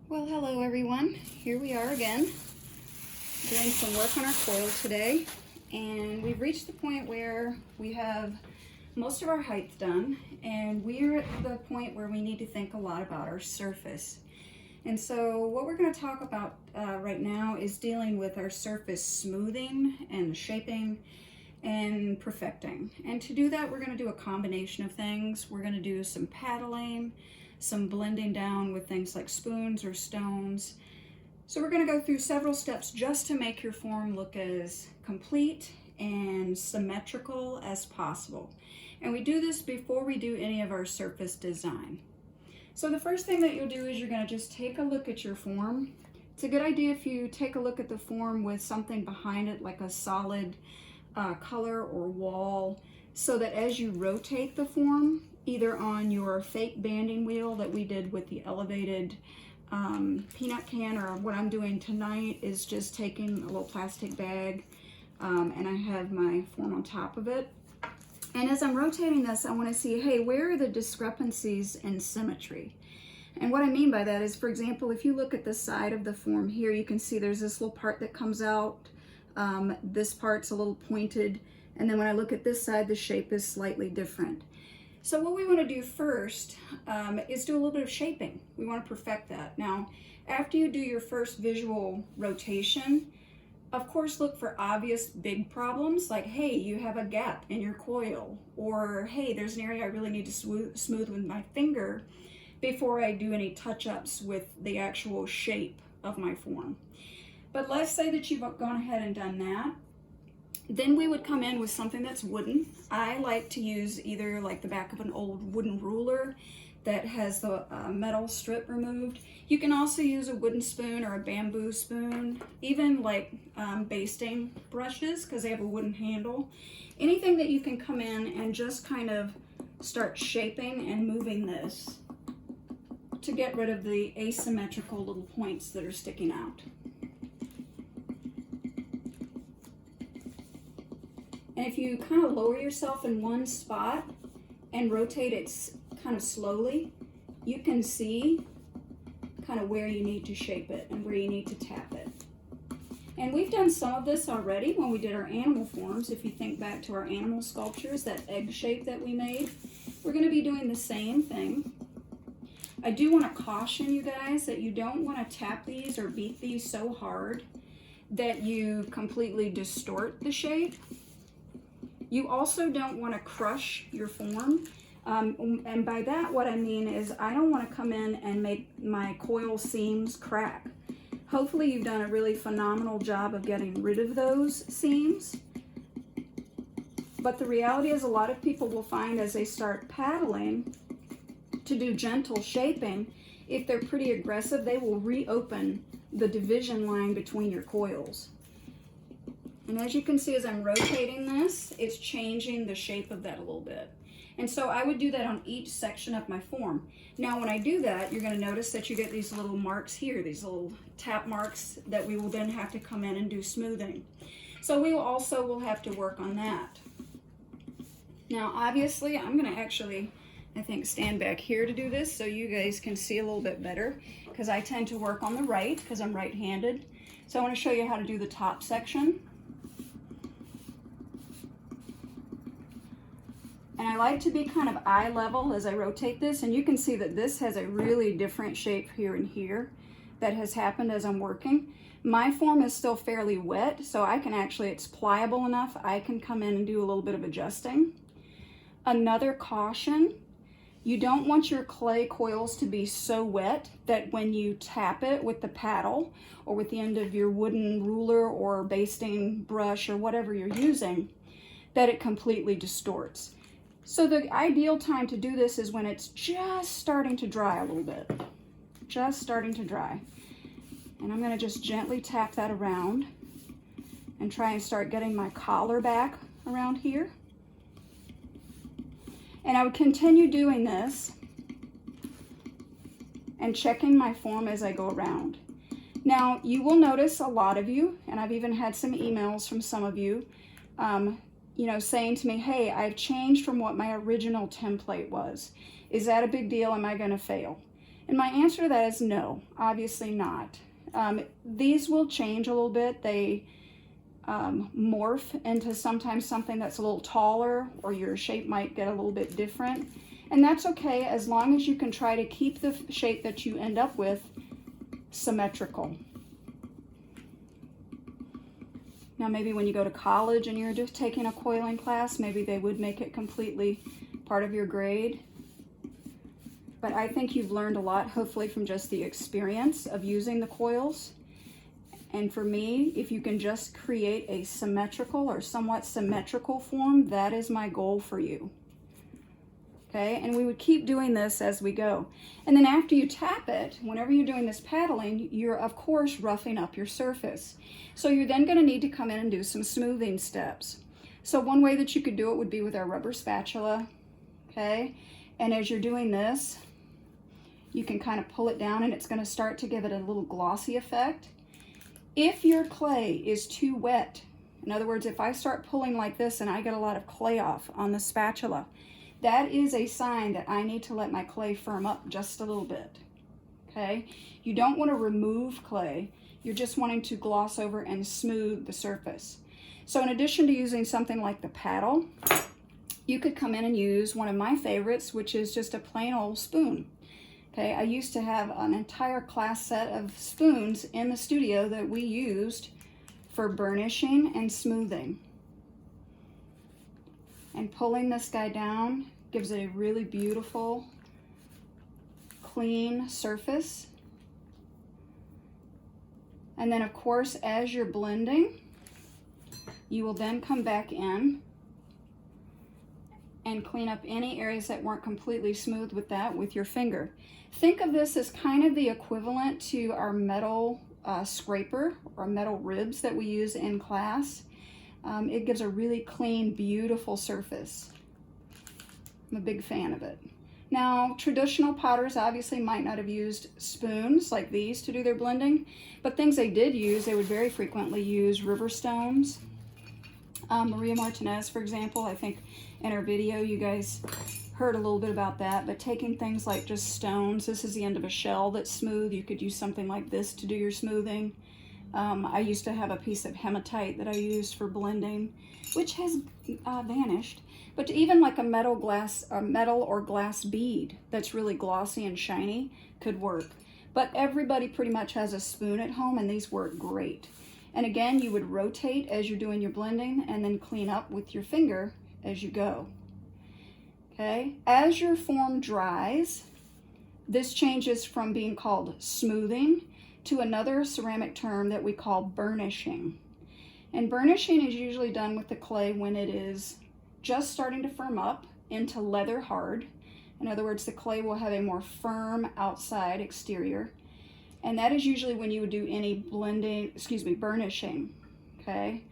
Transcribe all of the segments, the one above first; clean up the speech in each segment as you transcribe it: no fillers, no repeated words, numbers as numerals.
Well, hello everyone. Here we are again, doing some work on our coil today. And we've reached the point where we have most of our height done, and we're at the point where we need to think a lot about our surface. And so what we're going to talk about right now is dealing with our surface smoothing and shaping and perfecting. And to do that, we're going to do a combination of things. We're going to do some paddling, some blending down with things like spoons or stones. So we're going to go through several steps just to make your form look as complete and symmetrical as possible. And we do this before we do any of our surface design. So the first thing that you'll do is you're going to just take a look at your form. It's a good idea if you take a look at the form with something behind it, like a solid color or wall, so that as you rotate the form, either on your fake banding wheel that we did with the elevated peanut can, or what I'm doing tonight is just taking a little plastic bag and I have my form on top of it. And as I'm rotating this, I want to see, hey, where are the discrepancies in symmetry? And what I mean by that is, for example, if you look at the side of the form here, you can see there's this little part that comes out. This part's a little pointed. And then when I look at this side, the shape is slightly different. So what we want to do first is do a little bit of shaping. We want to perfect that. Now, after you do your first visual rotation, of course, look for obvious big problems like, hey, you have a gap in your coil, or hey, there's an area I really need to smooth with my finger before I do any touch-ups with the actual shape of my form. But let's say that you've gone ahead and done that. Then we would come in with something that's wooden. I like to use either like the back of an old wooden ruler that has the metal strip removed. You can also use a wooden spoon or a bamboo spoon, even like basting brushes, because they have a wooden handle. Anything that you can come in and just kind of start shaping and moving this to get rid of the asymmetrical little points that are sticking out. And if you kind of lower yourself in one spot and rotate it kind of slowly, you can see kind of where you need to shape it and where you need to tap it. And we've done some of this already when we did our animal forms. If you think back to our animal sculptures, that egg shape that we made, we're going to be doing the same thing. I do want to caution you guys that you don't want to tap these or beat these so hard that you completely distort the shape. You also don't want to crush your form. And by that, what I mean is I don't want to come in and make my coil seams crack. Hopefully you've done a really phenomenal job of getting rid of those seams. But the reality is a lot of people will find as they start paddling to do gentle shaping, if they're pretty aggressive, they will reopen the division line between your coils. And as you can see, as I'm rotating this, it's changing the shape of that a little bit. And so I would do that on each section of my form. Now, when I do that, you're going to notice that you get these little marks here, these little tap marks that we will then have to come in and do smoothing. So we will have to work on that. Now, obviously, I'm going to actually, I think, stand back here to do this so you guys can see a little bit better, because I tend to work on the right because I'm right-handed. So I want to show you how to do the top section. And I like to be kind of eye level as I rotate this, and you can see that this has a really different shape here and here that has happened as I'm working. My form is still fairly wet, so I can actually, it's pliable enough, I can come in and do a little bit of adjusting. Another caution, you don't want your clay coils to be so wet that when you tap it with the paddle or with the end of your wooden ruler or basting brush or whatever you're using, that it completely distorts. So the ideal time to do this is when it's just starting to dry a little bit. Just starting to dry. And I'm going to just gently tap that around and try and start getting my collar back around here. And I would continue doing this and checking my form as I go around. Now, you will notice a lot of you, and I've even had some emails from some of you, saying to me, hey, I've changed from what my original template was. Is that a big deal? Am I going to fail? And my answer to that is no, obviously not. These will change a little bit. They morph into sometimes something that's a little taller, or your shape might get a little bit different. And that's okay, as long as you can try to keep the shape that you end up with symmetrical. Now maybe when you go to college and you're just taking a coiling class, maybe they would make it completely part of your grade. But I think you've learned a lot, hopefully, from just the experience of using the coils. And for me, if you can just create a symmetrical or somewhat symmetrical form, that is my goal for you. Okay, and we would keep doing this as we go. And then after you tap it, whenever you're doing this paddling, you're of course roughing up your surface. So you're then going to need to come in and do some smoothing steps. So one way that you could do it would be with our rubber spatula. Okay, and as you're doing this, you can kind of pull it down and it's going to start to give it a little glossy effect. If your clay is too wet, in other words, if I start pulling like this and I get a lot of clay off on the spatula, that is a sign that I need to let my clay firm up just a little bit. Okay, you don't want to remove clay, you're just wanting to gloss over and smooth the surface. So in addition to using something like the paddle, you could come in and use one of my favorites, which is just a plain old spoon. Okay, I used to have an entire class set of spoons in the studio that we used for burnishing and smoothing. And pulling this guy down gives it a really beautiful, clean surface. And then of course, as you're blending, you will then come back in and clean up any areas that weren't completely smooth with that with your finger. Think of this as kind of the equivalent to our metal scraper or metal ribs that we use in class. It gives a really clean, beautiful surface. I'm a big fan of it. Now, traditional potters obviously might not have used spoons like these to do their blending, but things they did use, they would very frequently use river stones. Maria Martinez, for example, I think in her video you guys heard a little bit about that, but taking things like just stones, this is the end of a shell that's smooth, you could use something like this to do your smoothing. I used to have a piece of hematite that I used for blending, which has vanished. But even like a metal or glass bead that's really glossy and shiny could work. But everybody pretty much has a spoon at home, and these work great. And again, you would rotate as you're doing your blending and then clean up with your finger as you go. Okay, as your form dries, this changes from being called smoothing to another ceramic term that we call burnishing. And burnishing is usually done with the clay when it is just starting to firm up into leather hard. In other words, the clay will have a more firm outside exterior. And that is usually when you would do any burnishing, okay?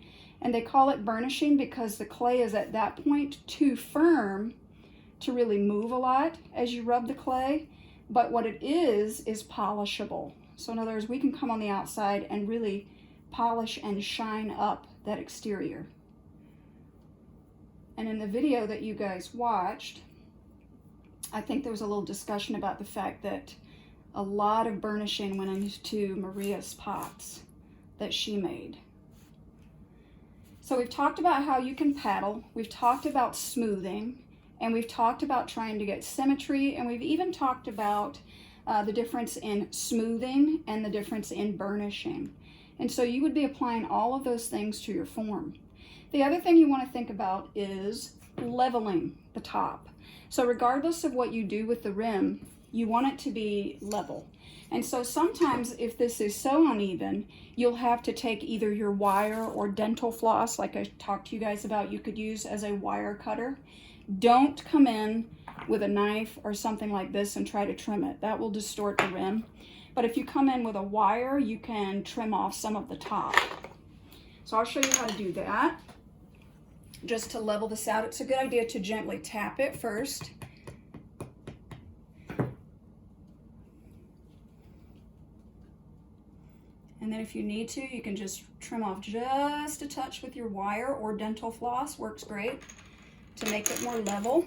And they call it burnishing because the clay is at that point too firm to really move a lot as you rub the clay. But what it is polishable. So in other words, we can come on the outside and really polish and shine up that exterior. And in the video that you guys watched, I think there was a little discussion about the fact that a lot of burnishing went into Maria's pots that she made. So we've talked about how you can paddle, we've talked about smoothing, and we've talked about trying to get symmetry, and we've even talked about the difference in smoothing and the difference in burnishing. And so you would be applying all of those things to your form. The other thing you want to think about is leveling the top. So regardless of what you do with the rim, you want it to be level. And so sometimes if this is so uneven, you'll have to take either your wire or dental floss, like I talked to you guys about, you could use as a wire cutter. Don't come in with a knife or something like this and try to trim it. That will distort the rim. But if you come in with a wire, you can trim off some of the top. So I'll show you how to do that. Just to level this out, it's a good idea to gently tap it first. And then if you need to, you can just trim off just a touch with your wire or dental floss, works great to make it more level.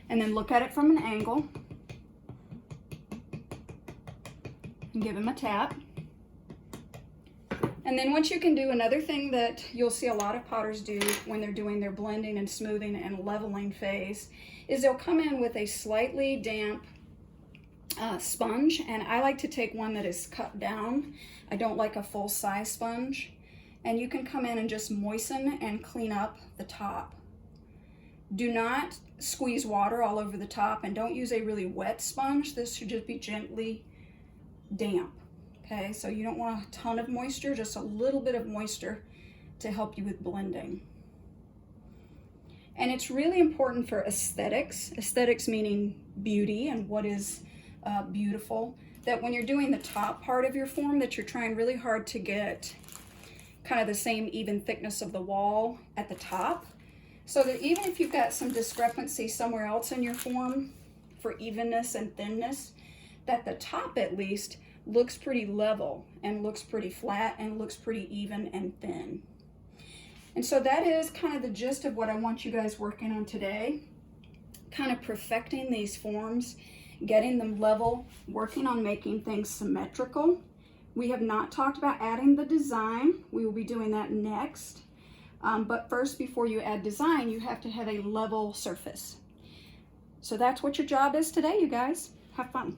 And then look at it from an angle. and give them a tap. And then what you can do, another thing that you'll see a lot of potters do when they're doing their blending and smoothing and leveling phase is they'll come in with a slightly damp sponge, and I like to take one that is cut down. I don't like a full-size sponge. And you can come in and just moisten and clean up the top. Do not squeeze water all over the top, and don't use a really wet sponge. This should just be gently damp. Okay, so you don't want a ton of moisture, just a little bit of moisture to help you with blending. And it's really important for aesthetics, aesthetics meaning beauty and what is beautiful, that when you're doing the top part of your form, that you're trying really hard to get kind of the same even thickness of the wall at the top, so that even if you've got some discrepancy somewhere else in your form for evenness and thinness, that the top at least looks pretty level and looks pretty flat and looks pretty even and thin. And so that is kind of the gist of what I want you guys working on today, kind of perfecting these forms, getting them level, working on making things symmetrical. We have not talked about adding the design. We will be doing that next. But first, before you add design, you have to have a level surface. So that's what your job is today, you guys. Have fun.